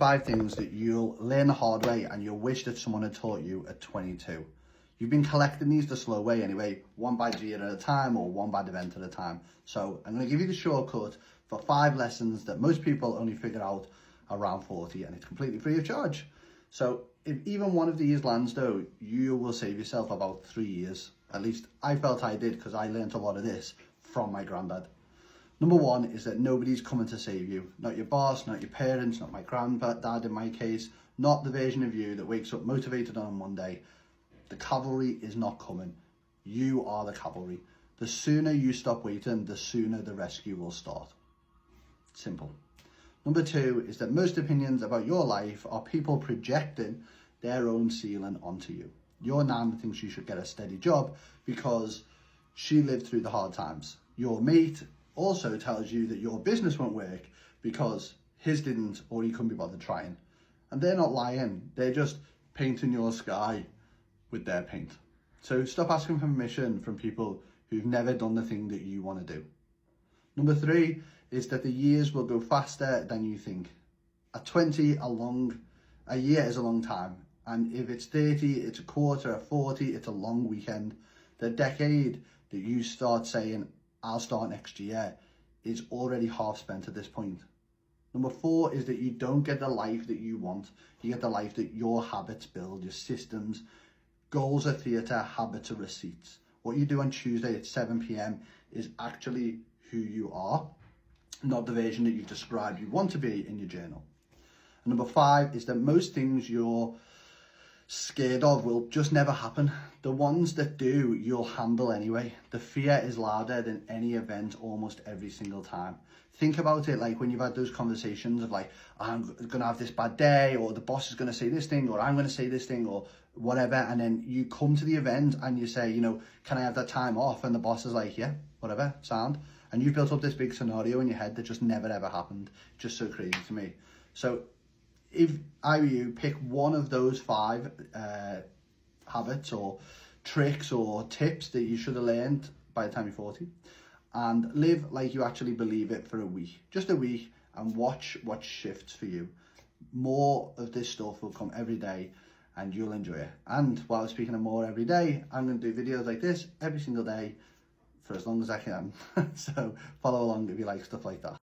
5 things that you'll learn the hard way and you'll wish that someone had taught you at 22. You've been collecting these the slow way anyway, one bad year at a time or one bad event at a time. So I'm going to give you the shortcut for 5 lessons that most people only figure out around 40, and it's completely free of charge. So if even one of these lands though, you will save yourself about 3 years. At least I felt I did, because I learned a lot of this from my granddad. Number 1 is that nobody's coming to save you. Not your boss, not your parents, not my granddad in my case, not the version of you that wakes up motivated on a Monday. The cavalry is not coming. You are the cavalry. The sooner you stop waiting, the sooner the rescue will start. Simple. Number 2 is that most opinions about your life are people projecting their own ceiling onto you. Your nan thinks you should get a steady job because she lived through the hard times. Your mate also tells you that your business won't work because his didn't, or he couldn't be bothered trying. And they're not lying. They're just painting your sky with their paint. So stop asking for permission from people who've never done the thing that you want to do. Number 3 is that the years will go faster than you think. At 20, a year is a long time. And if it's 30, it's a quarter. At 40, it's a long weekend. The decade that you start saying, I'll start next year, is already half spent at this point. Number 4 is that you don't get the life that you want. You get the life that your habits build, your systems. Goals are theatre, habits are receipts. What you do on Tuesday at 7 p.m. is actually who you are, not the version that you describe you want to be in your journal. And number 5 is that most things you're scared of will just never happen. The ones that do, you'll handle anyway. The fear is louder than any event almost every single time. Think about it like when you've had those conversations of like, I'm gonna have this bad day, or the boss is gonna say this thing, or I'm gonna say this thing, or whatever, and then you come to the event and you say, can I have that time off? And the boss is like, yeah, whatever, sound. And you've built up this big scenario in your head that just never ever happened. Just so crazy to me. So if I were you, pick one of those 5 habits or tricks or tips that you should have learned by the time you're 40, and live like you actually believe it for a week, just a week, and watch what shifts for you. More of this stuff will come every day and you'll enjoy it. And while speaking of more every day, I'm going to do videos like this every single day for as long as I can. So follow along if you like stuff like that.